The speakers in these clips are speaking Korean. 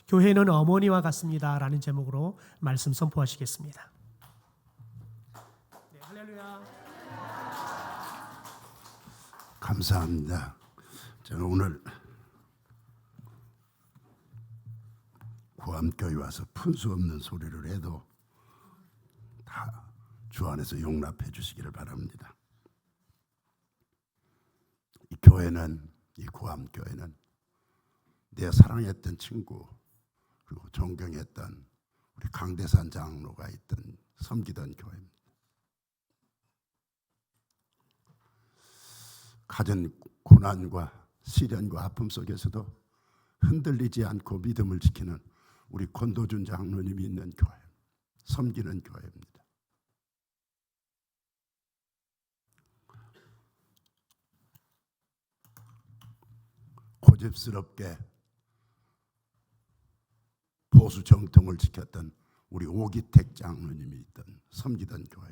교회는 어머니와 같습니다 라는 제목으로 말씀 선포하시겠습니다. 네, 할렐루야. 감사합니다. 저는 오늘 구암교회 와서 푼수 없는 소리를 해도 다 주 안에서 용납해 주시기를 바랍니다. 이 교회는, 이 구암교회는 내 사랑했던 친구 그리고 존경했던 우리 강대산 장로가 있던 섬기던 교회입니다. 가진 고난과 시련과 아픔 속에서도 흔들리지 않고 믿음을 지키는 우리 권도준 장로님이 있는 교회, 섬기는 교회입니다. 고집스럽게 보수 정통을 지켰던 우리 오기택 장로님이 있던 섬기던 교회,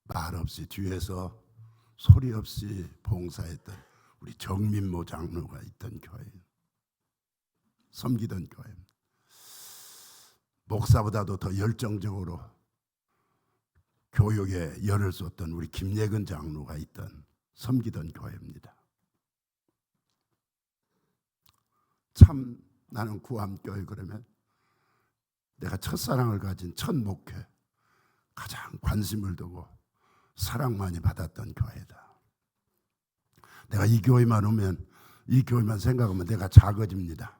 말 없이 뒤에서 소리 없이 봉사했던 우리 정민모 장로가 있던 교회, 섬기던 교회, 목사보다도 더 열정적으로 교육에 열을 쏟던 우리 김예근 장로가 있던 섬기던 교회입니다. 참 나는 구암교회 그러면 내가 첫사랑을 가진 첫 목회, 가장 관심을 두고 사랑 많이 받았던 교회다. 내가 이 교회만 오면, 이 교회만 생각하면 내가 작아집니다.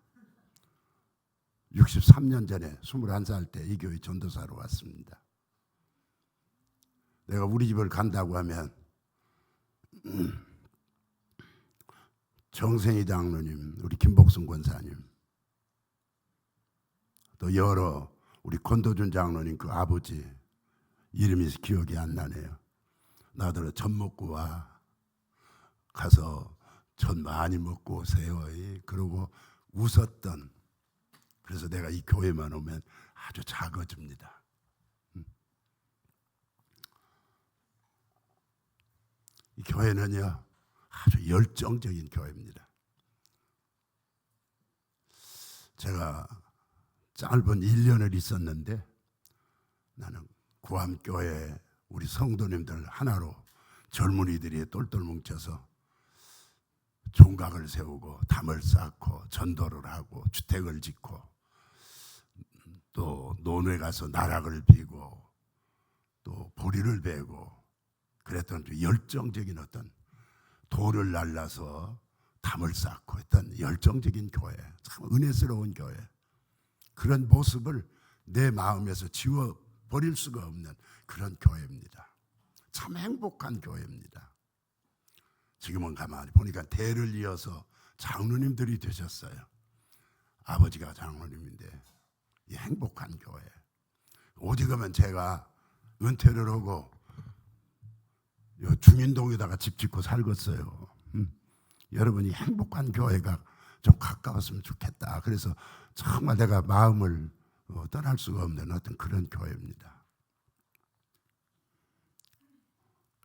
63년 전에 21살 때 이 교회 전도사로 왔습니다. 내가 우리 집을 간다고 하면 정생희 장로님, 우리 김복순 권사님, 또 여러 우리 권도준 장로님 그 아버지 이름이 기억이 안 나네요. 나더러 전 먹고 와, 가서 전 많이 먹고 오세요. 그러고 웃었던, 그래서 내가 이 교회만 오면 아주 작아집니다. 이 교회는요 아주 열정적인 교회입니다. 제가 짧은 1년을 있었는데 나는 구암교회 우리 성도님들 하나로 젊은이들이 똘똘 뭉쳐서 종각을 세우고 담을 쌓고 전도를 하고 주택을 짓고 또 논에 가서 나락을 비고 또 보리를 베고 그랬던 열정적인 어떤 돌을 날라서 담을 쌓고 했던 열정적인 교회, 참 은혜스러운 교회, 그런 모습을 내 마음에서 지워버릴 수가 없는 그런 교회입니다. 참 행복한 교회입니다. 지금은 가만히 보니까 대를 이어서 장로님들이 되셨어요. 아버지가 장로님인데 이 행복한 교회. 오직하면 제가 은퇴를 하고 중인동에다가 집 짓고 살겠어요. 여러분이 행복한 교회가 좀 가까웠으면 좋겠다. 그래서 정말 내가 마음을 떠날 수가 없는 어떤 그런 교회입니다.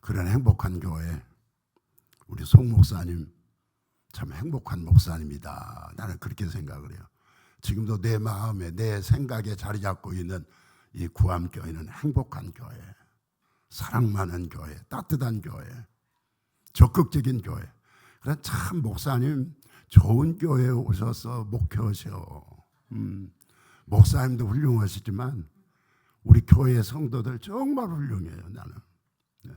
그런 행복한 교회, 우리 송 목사님 참 행복한 목사님이다. 나는 그렇게 생각을 해요. 지금도 내 마음에, 내 생각에 자리 잡고 있는 이 구암교회는 행복한 교회, 사랑 많은 교회, 따뜻한 교회, 적극적인 교회. 그런 참 목사님 좋은 교회에 오셔서 목회하셔. 목사님도 훌륭하시지만 우리 교회 성도들 정말 훌륭해요. 나는. 네.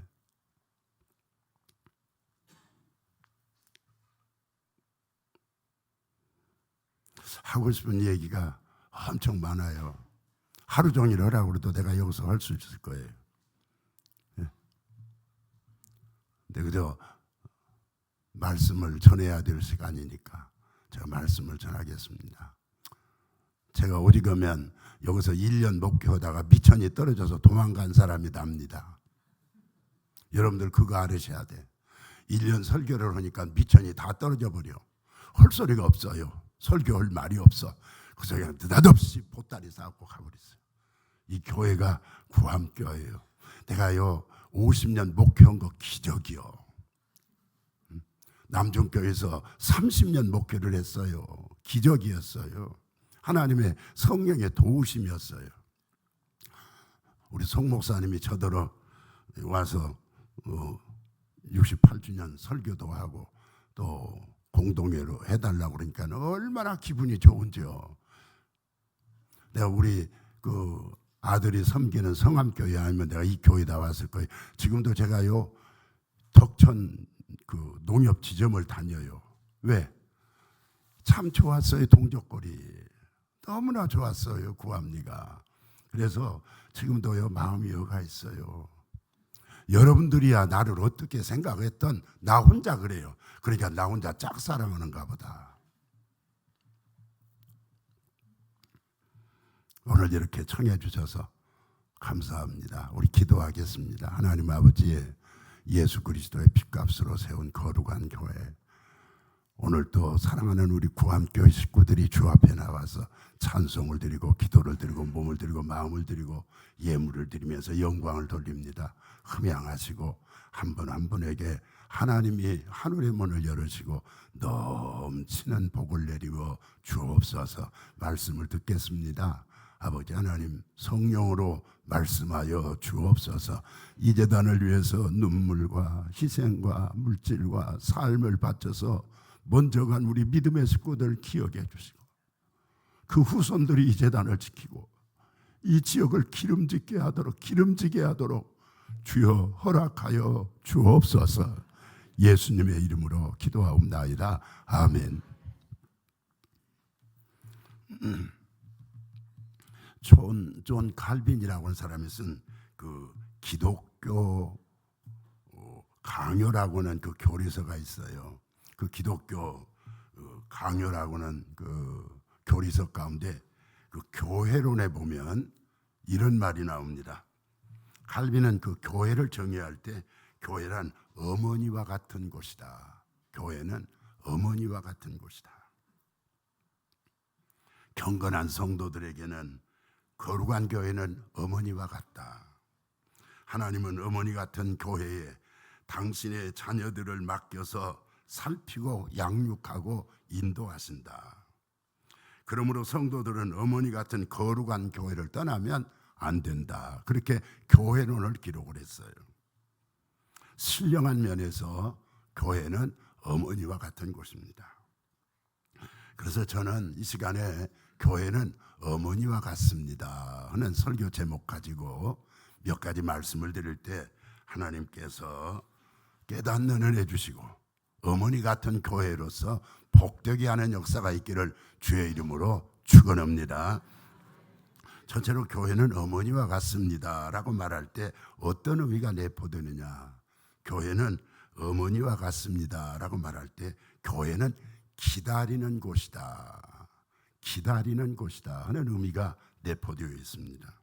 하고 싶은 얘기가 엄청 많아요. 하루 종일 하라고 해도 내가 여기서 할 수 있을 거예요. 네. 근데 그저 말씀을 전해야 될 시간이니까 제가 말씀을 전하겠습니다. 제가 오직하면 여기서 1년 목회하다가 미천이 떨어져서 도망간 사람이 납니다. 여러분들 그거 알으셔야 돼. 1년 설교를 하니까 미천이 다 떨어져 버려. 할 소리가 없어요. 설교할 말이 없어. 그래서 그냥 느닷없이 보따리 싸고 가버렸어요. 이 교회가 구암교회예요. 내가요 50년 목회한 거 기적이요. 남중교회에서 30년 목회를 했어요. 기적이었어요. 하나님의 성령의 도우심이었어요. 우리 송 목사님이 저더러 와서 68주년 설교도 하고 또 공동회로 해달라고 그러니까 얼마나 기분이 좋은지요. 내가 우리 그 아들이 섬기는 성암교회 아니면 내가 이 교회다 왔을 거예요. 지금도 제가요 덕천 그 농협 지점을 다녀요. 왜? 참 좋았어요. 동족거리 너무나 좋았어요. 구암리가. 그래서 지금도요 마음이 여가 있어요. 여러분들이야 나를 어떻게 생각했던 나 혼자 그래요. 그러니까 나 혼자 짝사랑하는가 보다. 오늘 이렇게 청해 주셔서 감사합니다. 우리 기도하겠습니다. 하나님 아버지의 예수 그리스도의 핏값으로 세운 거룩한 교회, 오늘 또 사랑하는 우리 구암교회 식구들이 주 앞에 나와서 찬송을 드리고 기도를 드리고 몸을 드리고 마음을 드리고 예물을 드리면서 영광을 돌립니다. 흠양하시고 한 분 한 분에게 하나님이 하늘의 문을 열으시고 넘치는 복을 내리고 주옵소서. 말씀을 듣겠습니다. 아버지 하나님 성령으로 말씀하여 주옵소서. 이 제단을 위해서 눈물과 희생과 물질과 삶을 바쳐서 먼저 간 우리 믿음의 식구들 기억해 주시고 그 후손들이 이 제단을 지키고 이 지역을 기름지게 하도록 주여 허락하여 주옵소서. 예수님의 이름으로 기도하옵나이다. 아멘. 존 칼빈이라고 하는 사람이 쓴 그 기독교 강요라고는 그 교리서가 있어요. 그 기독교 강요라고는 그 교리서 가운데 그 교회론에 보면 이런 말이 나옵니다. 칼빈은 그 교회를 정의할 때 교회란 어머니와 같은 곳이다. 교회는 어머니와 같은 곳이다. 경건한 성도들에게는 거룩한 교회는 어머니와 같다. 하나님은 어머니 같은 교회에 당신의 자녀들을 맡겨서 살피고 양육하고 인도하신다. 그러므로 성도들은 어머니 같은 거룩한 교회를 떠나면 안 된다. 그렇게 교회론을 기록을 했어요. 신령한 면에서 교회는 어머니와 같은 곳입니다. 그래서 저는 이 시간에 교회는 어머니와 같습니다 하는 설교 제목 가지고 몇 가지 말씀을 드릴 때 하나님께서 깨닫는 은혜 주시고 어머니 같은 교회로서 복되게 하는 역사가 있기를 주의 이름으로 축원합니다. 전체로 교회는 어머니와 같습니다 라고 말할 때 어떤 의미가 내포되느냐. 교회는 어머니와 같습니다 라고 말할 때 교회는 기다리는 곳이다. 기다리는 곳이다 하는 의미가 내포되어 있습니다.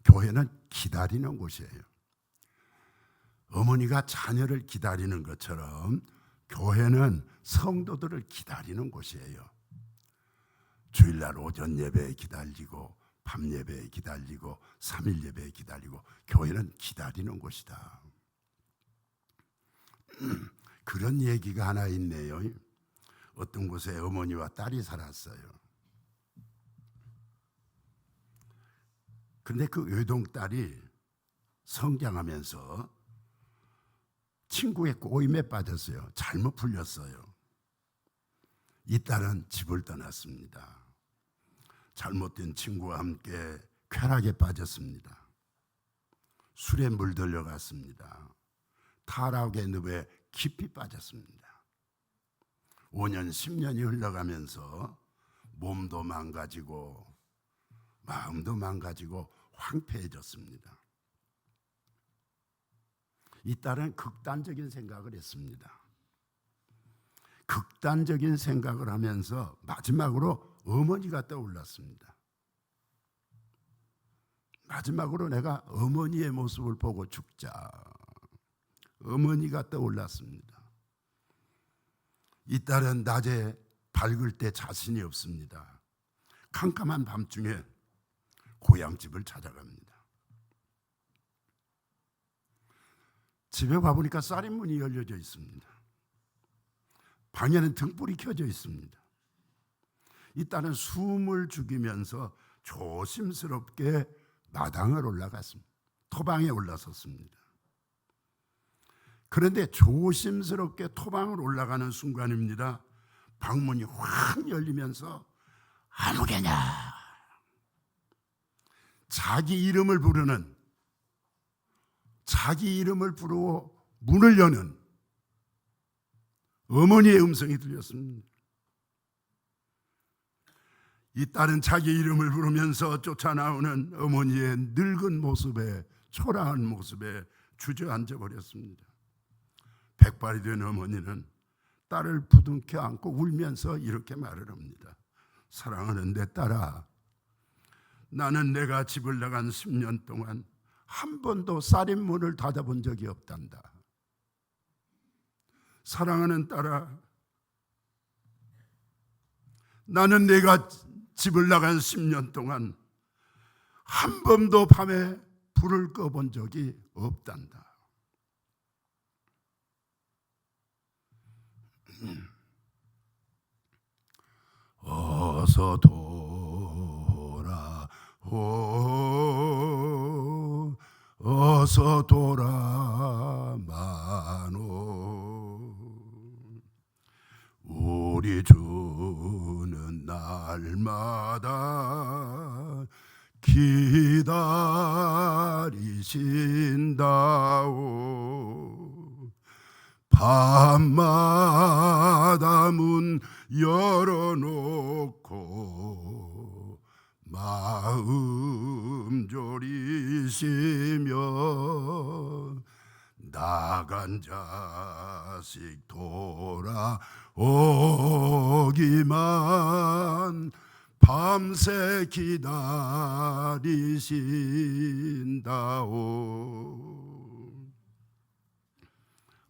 교회는 기다리는 곳이에요. 어머니가 자녀를 기다리는 것처럼 교회는 성도들을 기다리는 곳이에요. 주일날 오전 예배에 기다리고 밤 예배에 기다리고 3일 예배에 기다리고 교회는 기다리는 곳이다. 그런 얘기가 하나 있네요. 어떤 곳에 어머니와 딸이 살았어요. 그런데 그 외동딸이 성장하면서 친구의 꼬임에 빠졌어요. 잘못 풀렸어요. 이 딸은 집을 떠났습니다. 잘못된 친구와 함께 쾌락에 빠졌습니다. 술에 물들려 갔습니다. 타락의 늪에 깊이 빠졌습니다. 5년, 10년이 흘러가면서 몸도 망가지고 마음도 망가지고 황폐해졌습니다. 이 딸은 극단적인 생각을 했습니다. 극단적인 생각을 하면서 마지막으로 어머니가 떠올랐습니다. 마지막으로 내가 어머니의 모습을 보고 죽자. 어머니가 떠올랐습니다. 이 딸은 낮에 밝을 때 자신이 없습니다. 캄캄한 밤중에 고향집을 찾아갑니다. 집에 가보니까 쌀인문이 열려져 있습니다. 방에는 등불이 켜져 있습니다. 이 딸은 숨을 죽이면서 조심스럽게 마당을 올라갔습니다. 토방에 올라섰습니다. 그런데 조심스럽게 토방을 올라가는 순간입니다. 방문이 확 열리면서 아무개냐, 자기 이름을 부르고 문을 여는 어머니의 음성이 들렸습니다. 이 딸은 자기 이름을 부르면서 쫓아나오는 어머니의 늙은 모습에, 초라한 모습에 주저앉아 버렸습니다. 백발이 된 어머니는 딸을 부둥켜 안고 울면서 이렇게 말을 합니다. 사랑하는 내 딸아, 나는 내가 집을 나간 10년 동안 한 번도 쌀인문을 닫아본 적이 없단다. 사랑하는 딸아, 나는 내가 집을 나간 10년 동안 한 번도 밤에 불을 꺼본 적이 없단다. 어서 돌아오, 어서 돌아마노. 우리 주는 날마다 기다리신다오. 밤마다 문 열어놓고 마음 졸이시며 나간 자식 돌아오기만 밤새 기다리신다오.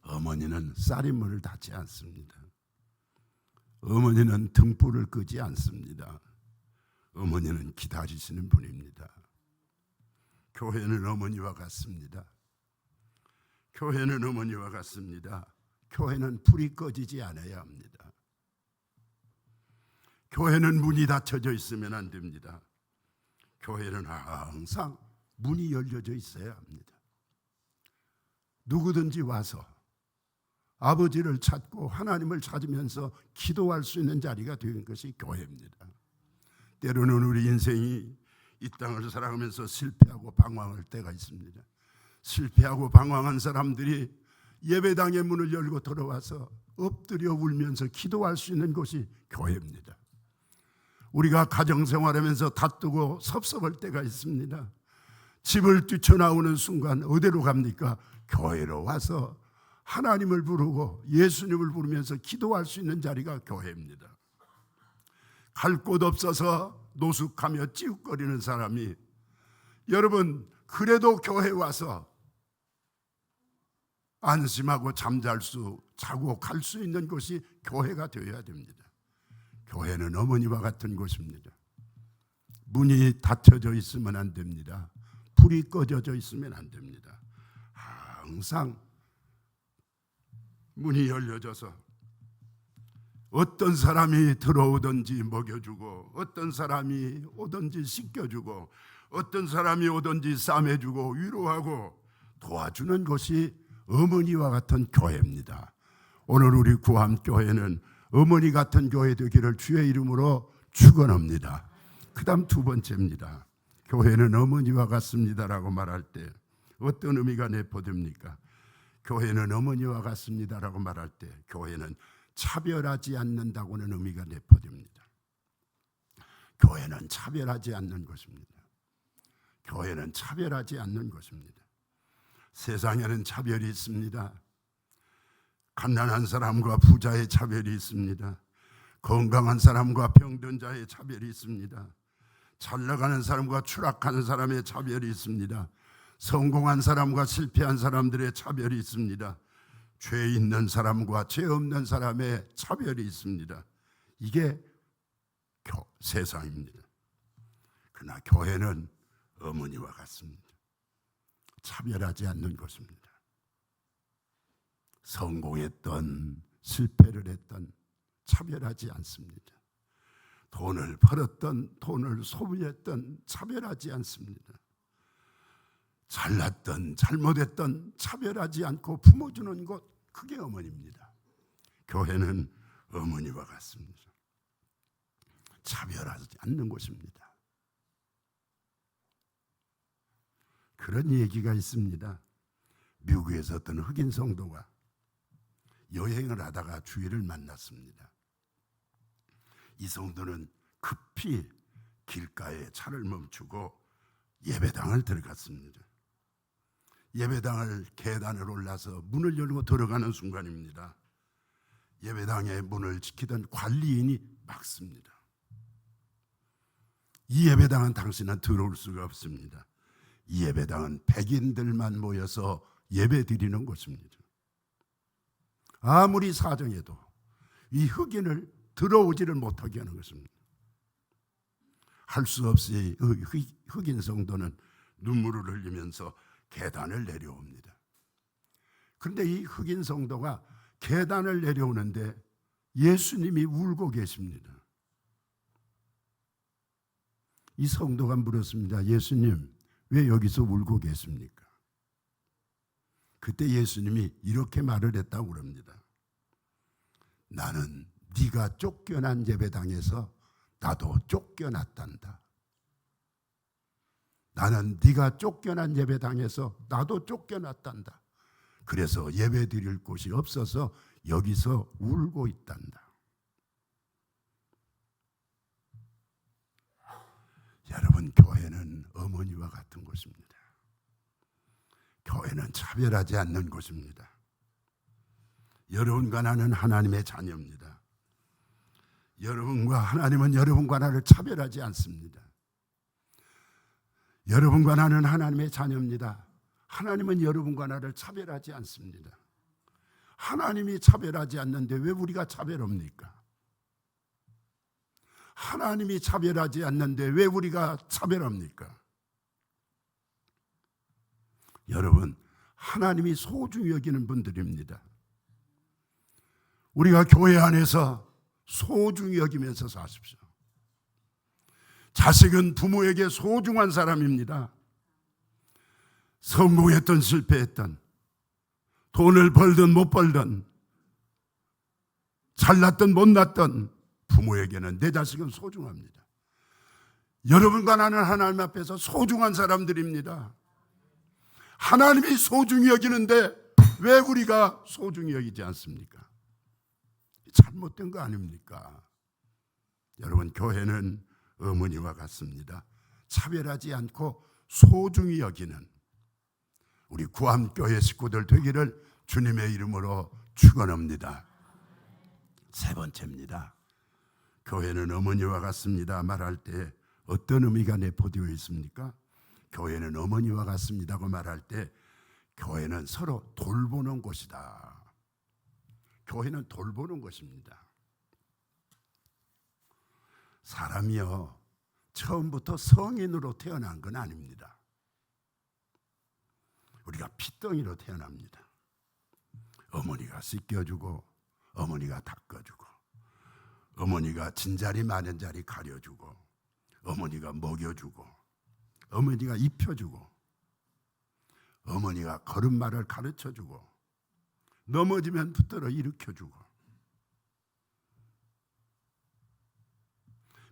어머니는 쌀인문을 닫지 않습니다. 어머니는 등불을 끄지 않습니다. 어머니는 기다리시는 분입니다. 교회는 어머니와 같습니다. 교회는 어머니와 같습니다. 교회는 불이 꺼지지 않아야 합니다. 교회는 문이 닫혀져 있으면 안 됩니다. 교회는 항상 문이 열려져 있어야 합니다. 누구든지 와서 아버지를 찾고 하나님을 찾으면서 기도할 수 있는 자리가 되는 것이 교회입니다. 때로는 우리 인생이 이 땅을 살아가면서 실패하고 방황할 때가 있습니다. 실패하고 방황한 사람들이 예배당의 문을 열고 들어와서 엎드려 울면서 기도할 수 있는 곳이 교회입니다. 우리가 가정생활하면서 다투고 섭섭할 때가 있습니다. 집을 뛰쳐나오는 순간 어디로 갑니까? 교회로 와서 하나님을 부르고 예수님을 부르면서 기도할 수 있는 자리가 교회입니다. 갈 곳 없어서 노숙하며 찌욱거리는 사람이 여러분 그래도 교회 와서 안심하고 자고 갈 수 있는 곳이 교회가 되어야 됩니다. 교회는 어머니와 같은 곳입니다. 문이 닫혀져 있으면 안 됩니다. 불이 꺼져져 있으면 안 됩니다. 항상 문이 열려져서 어떤 사람이 들어오든지 먹여주고 어떤 사람이 오든지 씻겨주고 어떤 사람이 오든지 싸매주고 위로하고 도와주는 것이 어머니와 같은 교회입니다. 오늘 우리 구암교회는 어머니 같은 교회 되기를 주의 이름으로 축원합니다. 그 다음 두 번째입니다. 교회는 어머니와 같습니다라고 말할 때 어떤 의미가 내포됩니까? 교회는 어머니와 같습니다라고 말할 때 교회는 차별하지 않는다고는 의미가 내포됩니다. 교회는 차별하지 않는 것입니다. 교회는 차별하지 않는 것입니다. 세상에는 차별이 있습니다. 가난한 사람과 부자의 차별이 있습니다. 건강한 사람과 병든 자의 차별이 있습니다. 잘 나가는 사람과 추락하는 사람의 차별이 있습니다. 성공한 사람과 실패한 사람들의 차별이 있습니다. 죄 있는 사람과 죄 없는 사람의 차별이 있습니다. 이게 세상입니다. 그러나 교회는 어머니와 같습니다. 차별하지 않는 것입니다. 성공했던 실패를 했던 차별하지 않습니다. 돈을 벌었던 돈을 소비했던 차별하지 않습니다. 잘났던 잘못했던 차별하지 않고 품어주는 것, 그게 어머니입니다. 교회는 어머니와 같습니다. 차별하지 않는 곳입니다. 그런 얘기가 있습니다. 미국에서 어떤 흑인 성도가 여행을 하다가 주일을 만났습니다. 이 성도는 급히 길가에 차를 멈추고 예배당을 들어갔습니다. 예배당을 계단을 올라서 문을 열고 들어가는 순간입니다. 예배당의 문을 지키던 관리인이 막습니다. 이 예배당은 당신은 들어올 수가 없습니다. 이 예배당은 백인들만 모여서 예배 드리는 곳입니다. 아무리 사정해도 이 흑인을 들어오지를 못하게 하는 것입니다. 할 수 없이 흑인 성도는 눈물을 흘리면서 계단을 내려옵니다. 그런데 이 흑인 성도가 계단을 내려오는데 예수님이 울고 계십니다. 이 성도가 물었습니다. 예수님, 왜 여기서 울고 계십니까? 그때 예수님이 이렇게 말을 했다고 그럽니다. 나는 네가 쫓겨난 예배당에서 나도 쫓겨났단다. 나는 네가 쫓겨난 예배당에서 나도 쫓겨났단다. 그래서 예배 드릴 곳이 없어서 여기서 울고 있단다. 여러분, 교회는 어머니와 같은 곳입니다. 교회는 차별하지 않는 곳입니다. 여러분과 나는 하나님의 자녀입니다. 여러분과 하나님은 여러분과 나를 차별하지 않습니다. 여러분과 나는 하나님의 자녀입니다. 하나님은 여러분과 나를 차별하지 않습니다. 하나님이 차별하지 않는데 왜 우리가 차별합니까? 하나님이 차별하지 않는데 왜 우리가 차별합니까? 여러분, 하나님이 소중히 여기는 분들입니다. 우리가 교회 안에서 소중히 여기면서 사십시오. 자식은 부모에게 소중한 사람입니다. 성공했든 실패했든, 돈을 벌든 못 벌든, 잘났든 못났든 부모에게는 내 자식은 소중합니다. 여러분과 나는 하나님 앞에서 소중한 사람들입니다. 하나님이 소중히 여기는데 왜 우리가 소중히 여기지 않습니까? 잘못된 거 아닙니까? 여러분, 교회는 어머니와 같습니다. 차별하지 않고 소중히 여기는 우리 구암교회 식구들 되기를 주님의 이름으로 축원합니다. 세 번째입니다. 교회는 어머니와 같습니다 말할 때 어떤 의미가 내포되어 있습니까? 교회는 어머니와 같습니다고 말할 때 교회는 서로 돌보는 곳이다. 교회는 돌보는 것입니다. 사람이요, 처음부터 성인으로 태어난 건 아닙니다. 우리가 핏덩이로 태어납니다. 어머니가 씻겨주고, 어머니가 닦아주고, 어머니가 진자리 마련자리 가려주고, 어머니가 먹여주고, 어머니가 입혀주고, 어머니가 걸음마를 가르쳐주고, 넘어지면 붙들어 일으켜주고,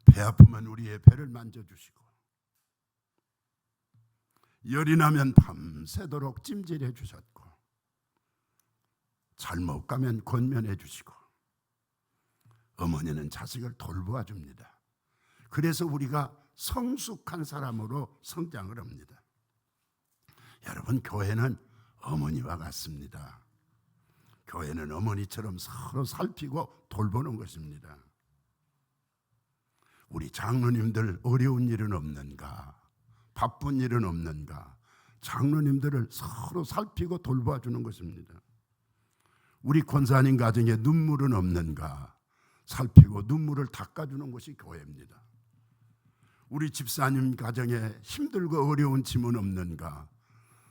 배 아프면 우리의 배를 만져주시고, 열이 나면 밤새도록 찜질해 주셨고, 잘못 가면 권면해 주시고, 어머니는 자식을 돌보아 줍니다. 그래서 우리가 성숙한 사람으로 성장을 합니다. 여러분, 교회는 어머니와 같습니다. 교회는 어머니처럼 서로 살피고 돌보는 것입니다. 우리 장로님들 어려운 일은 없는가? 바쁜 일은 없는가? 장로님들을 서로 살피고 돌봐 주는 것입니다. 우리 권사님 가정에 눈물은 없는가? 살피고 눈물을 닦아주는 것이 교회입니다. 우리 집사님 가정에 힘들고 어려운 짐은 없는가?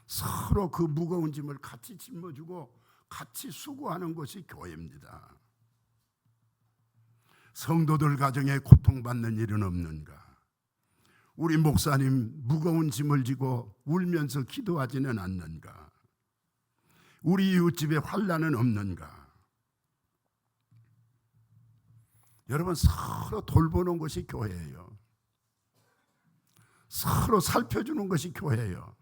서로 그 무거운 짐을 같이 짊어주고 같이 수고하는 것이 교회입니다. 성도들 가정에 고통받는 일은 없는가? 우리 목사님 무거운 짐을 지고 울면서 기도하지는 않는가? 우리 이웃집에 환난은 없는가? 여러분, 서로 돌보는 것이 교회예요. 서로 살펴주는 것이 교회예요.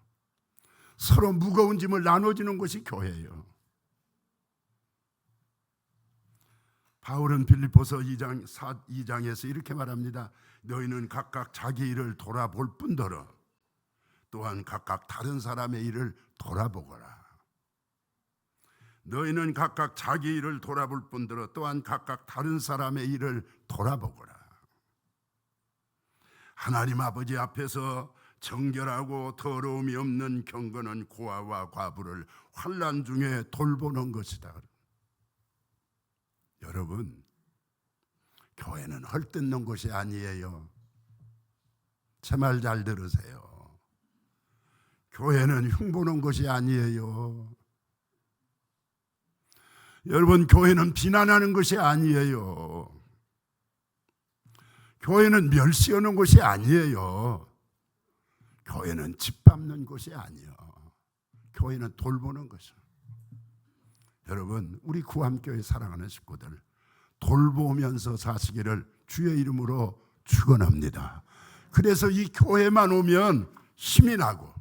서로 무거운 짐을 나눠주는 것이 교회예요. 바울은 빌립보서 2장에서 이렇게 말합니다. 너희는 각각 자기 일을 돌아볼 뿐더러 또한 각각 다른 사람의 일을 돌아보거라. 너희는 각각 자기 일을 돌아볼 뿐더러 또한 각각 다른 사람의 일을 돌아보거라. 하나님 아버지 앞에서 정결하고 더러움이 없는 경건한 고아와 과부를 환난 중에 돌보는 것이다. 여러분, 교회는 헐뜯는 곳이 아니에요. 제 말 잘 들으세요. 교회는 흉보는 것이 아니에요. 여러분, 교회는 비난하는 것이 아니에요. 교회는 멸시하는 것이 아니에요. 교회는 짓밟는 것이 아니에요. 교회는 돌보는 것이에요. 여러분, 우리 구암교회 사랑하는 식구들, 돌보면서 사시기를 주의 이름으로 축원합니다. 그래서 이 교회만 오면 힘이 나고,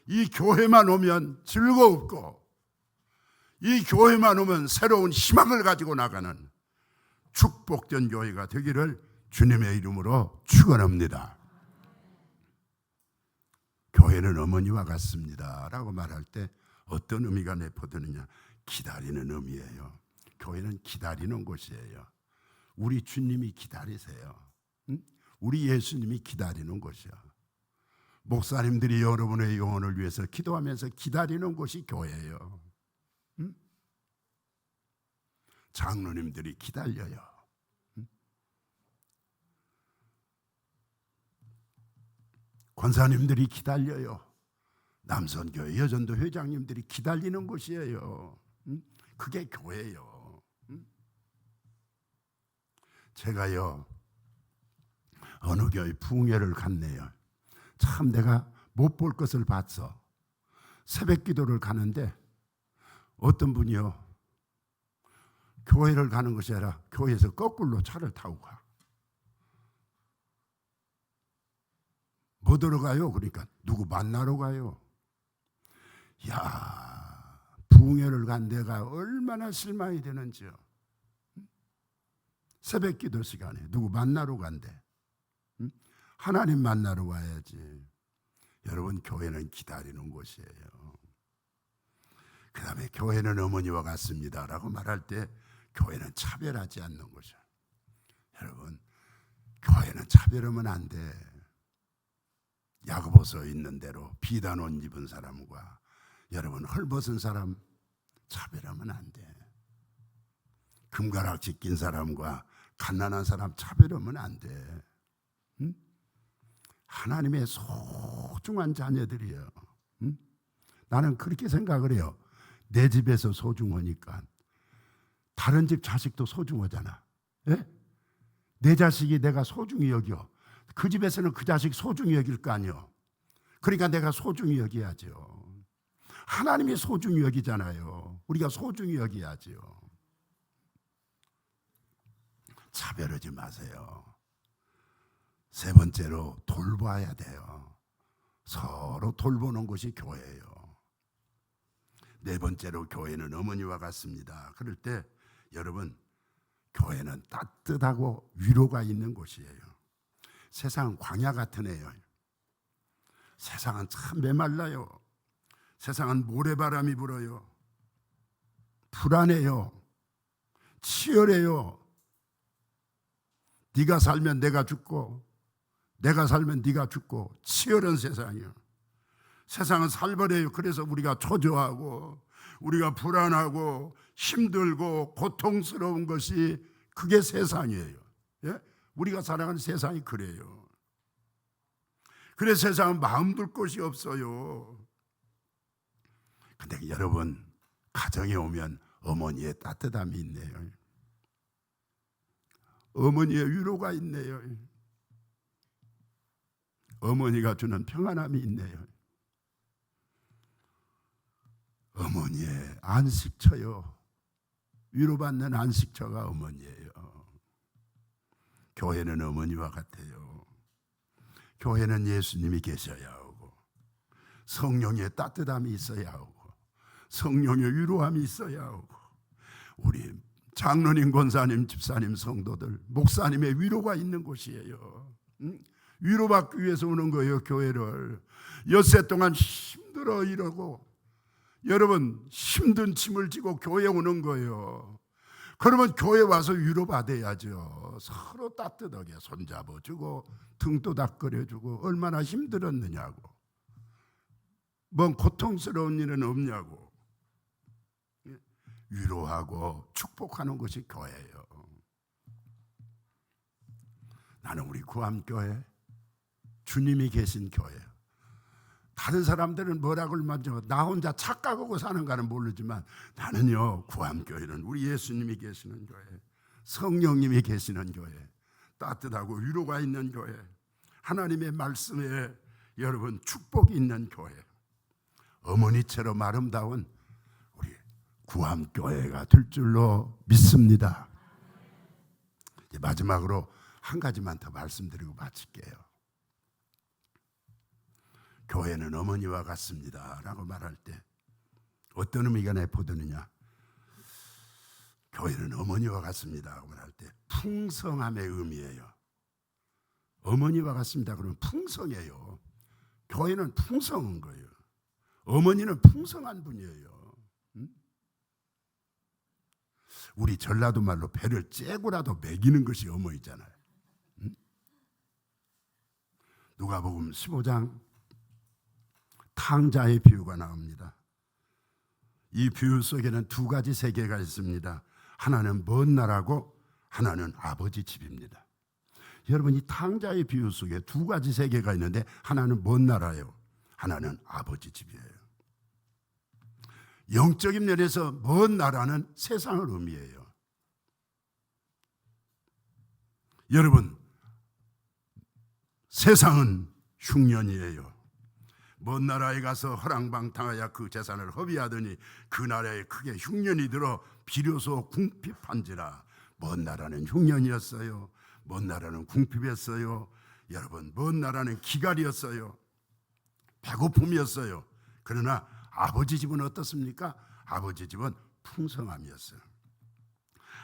이 교회만 오면 즐거웠고, 이 교회만 오면 새로운 희망을 가지고 나가는 축복된 교회가 되기를 주님의 이름으로 축원합니다. 교회는 어머니와 같습니다 라고 말할 때 어떤 의미가 내포되느냐? 기다리는 의미예요. 교회는 기다리는 곳이에요. 우리 주님이 기다리세요. 우리 예수님이 기다리는 곳이야. 목사님들이 여러분의 영혼을 위해서 기도하면서 기다리는 곳이 교회예요. 장로님들이 기다려요. 권사님들이 기다려요. 남선교회 여전도 회장님들이 기다리는 곳이에요. 그게 교회예요. 제가요, 어느 교회 부흥회를 갔네요. 참 내가 못 볼 것을 봤어. 새벽 기도를 가는데 어떤 분이요, 교회를 가는 것이 아니라 교회에서 거꾸로 차를 타고 가. 뭐 들어가요? 그러니까 누구 만나러 가요. 야, 부흥회를 간 내가 얼마나 실망이 되는지요. 새벽 기도 시간에 누구 만나러 간대. 하나님 만나러 와야지. 여러분, 교회는 기다리는 곳이에요. 그 다음에 교회는 어머니와 같습니다 라고 말할 때 교회는 차별하지 않는 것이에요. 여러분, 교회는 차별하면 안 돼. 야고보서 있는 대로 비단 옷 입은 사람과 여러분 헐벗은 사람 차별하면 안 돼. 금가락지 낀 사람과 갓난한 사람 차별하면 안 돼. 하나님의 소중한 자녀들이에요. 나는 그렇게 생각을 해요. 내 집에서 소중하니까 다른 집 자식도 소중하잖아. 예? 내 자식이 내가 소중히 여겨. 그 집에서는 그 자식 소중히 여길 거 아니요. 그러니까 내가 소중히 여겨야죠. 하나님이 소중히 여기잖아요. 우리가 소중히 여겨야죠. 차별하지 마세요. 세 번째로 돌봐야 돼요. 서로 돌보는 것이 교회예요. 네 번째로 교회는 어머니와 같습니다. 그럴 때 여러분, 교회는 따뜻하고 위로가 있는 곳이에요. 세상은 광야 같은 애요. 세상은 참 메말라요. 세상은 모래바람이 불어요. 불안해요. 치열해요. 네가 살면 내가 죽고 내가 살면 네가 죽고 치열한 세상이요. 세상은 살벌해요. 그래서 우리가 초조하고 우리가 불안하고 힘들고 고통스러운 것이 그게 세상이에요. 예? 우리가 살아가는 세상이 그래요. 그래서 세상은 마음 둘 곳이 없어요. 근데 여러분, 가정에 오면 어머니의 따뜻함이 있네요. 어머니의 위로가 있네요. 어머니가 주는 평안함이 있네요. 어머니의 안식처요. 위로받는 안식처가 어머니예요. 교회는 어머니와 같아요. 교회는 예수님이 계셔야 하고, 성령의 따뜻함이 있어야 하고, 성령의 위로함이 있어야 하고, 우리 장로님, 권사님, 집사님, 성도들, 목사님의 위로가 있는 곳이에요. 위로받기 위해서 오는 거예요. 교회를 엿새 동안 힘들어 이러고, 여러분 힘든 짐을 지고 교회에 오는 거예요. 그러면 교회 와서 위로받아야죠. 서로 따뜻하게 손잡아주고 등 또닥거려주고. 얼마나 힘들었느냐고, 뭔 고통스러운 일은 없냐고. 위로하고 축복하는 것이 교회예요. 나는 우리 구암교회, 주님이 계신 교회. 다른 사람들은 뭐라고 먼저 나 혼자 착각하고 사는가는 모르지만, 나는요, 구암교회는 우리 예수님이 계시는 교회, 성령님이 계시는 교회, 따뜻하고 위로가 있는 교회, 하나님의 말씀에 여러분 축복이 있는 교회, 어머니처럼 아름다운 우리 구암교회가 될 줄로 믿습니다. 이제 마지막으로 한 가지만 더 말씀드리고 마칠게요. 교회는 어머니와 같습니다 라고 말할 때 어떤 의미가 내포되느냐? 교회는 어머니와 같습니다 라고 말할 때 풍성함의 의미예요. 어머니와 같습니다 그러면 풍성해요. 교회는 풍성한 거예요. 어머니는 풍성한 분이에요. 우리 전라도 말로 배를 째고라도 먹이는 것이 어머니잖아요. 누가복음 15장 탕자의 비유가 나옵니다. 이 비유 속에는 두 가지 세계가 있습니다. 하나는 먼 나라고 하나는 아버지 집입니다. 여러분, 이 탕자의 비유 속에 두 가지 세계가 있는데 하나는 먼 나라예요. 하나는 아버지 집이에요. 영적인 면에서 먼 나라는 세상을 의미해요. 여러분, 세상은 흉년이에요. 먼 나라에 가서 허랑방탕하여 그 재산을 허비하더니 그 나라에 크게 흉년이 들어 비로소 궁핍한지라. 먼 나라는 흉년이었어요. 먼 나라는 궁핍했어요. 여러분, 먼 나라는 기갈이었어요. 배고픔이었어요. 그러나 아버지 집은 어떻습니까? 아버지 집은 풍성함이었어요.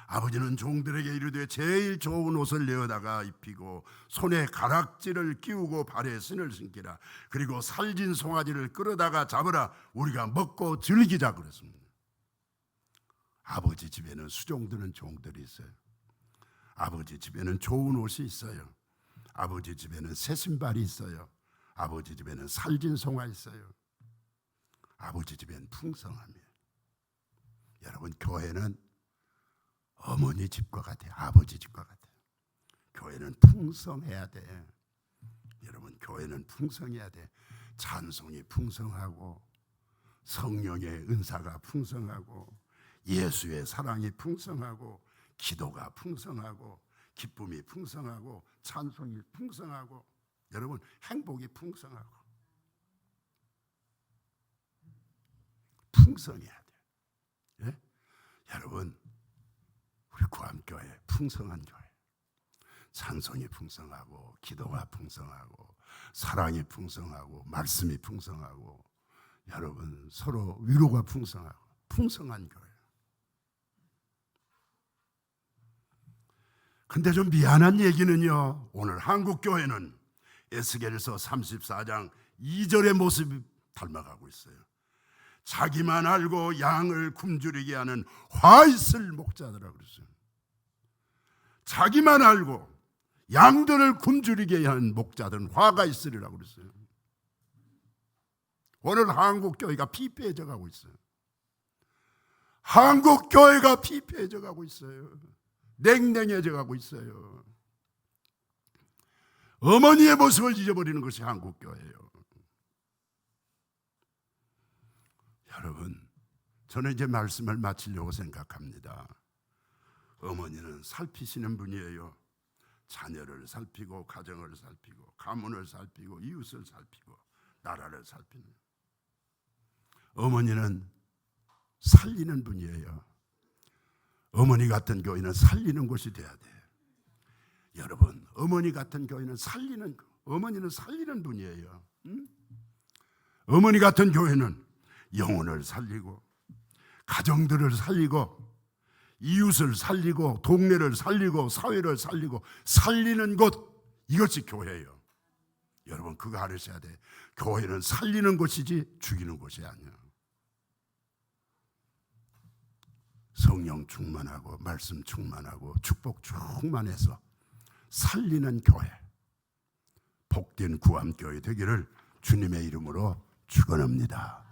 아버지는 종들에게 이르되 제일 좋은 옷을 내어다가 입히고 손에 가락지를 끼우고 발에 신을 신기라. 그리고 살진 송아지를 끌어다가 잡으라. 우리가 먹고 즐기자 그랬습니다. 아버지 집에는 수종드는 종들이 있어요. 아버지 집에는 좋은 옷이 있어요. 아버지 집에는 새 신발이 있어요. 아버지 집에는 살진 송아 있어요. 아버지 집에는 풍성함이에요. 여러분, 교회는 어머니 집과 같아요. 아버지 집과 같아요. 교회는 풍성해야 돼. 여러분, 교회는 풍성해야 돼. 찬송이 풍성하고, 성령의 은사가 풍성하고, 예수의 사랑이 풍성하고, 기도가 풍성하고, 기쁨이 풍성하고, 찬송이 풍성하고, 여러분, 행복이 풍성하고, 풍성해야 돼요. 예? 여러분, 우리 구암교회 풍성한 교회, 찬송이 풍성하고, 기도가 풍성하고, 사랑이 풍성하고, 말씀이 풍성하고, 여러분 서로 위로가 풍성하고, 풍성한 교회. 근데 좀 미안한 얘기는요, 오늘 한국교회는 에스겔서 34장 2절의 모습이 닮아가고 있어요. 자기만 알고 양을 굶주리게 하는 화 있을 목자들이라고 그랬어요. 자기만 알고 양들을 굶주리게 하는 목자들은 화가 있으리라고 그랬어요. 오늘 한국교회가 피폐해져 가고 있어요. 한국교회가 피폐해져 가고 있어요. 냉랭해져 가고 있어요. 어머니의 모습을 잊어버리는 것이 한국교회예요. 여러분, 저는 이제 말씀을 마치려고 생각합니다. 어머니는 살피시는 분이에요. 자녀를 살피고 가정을 살피고 가문을 살피고 이웃을 살피고 나라를 살피는, 어머니는 살리는 분이에요. 어머니 같은 교회는 살리는 곳이 돼야 돼. 여러분, 어머니 같은 교회는 어머니는 살리는 분이에요. 응? 어머니 같은 교회는 영혼을 살리고 가정들을 살리고 이웃을 살리고 동네를 살리고 사회를 살리고 살리는 곳, 이것이 교회예요. 여러분, 그거 알으셔야 돼. 교회는 살리는 곳이지 죽이는 곳이 아니야. 성령 충만하고 말씀 충만하고 축복 충만해서 살리는 교회, 복된 구암교회 되기를 주님의 이름으로 축원합니다.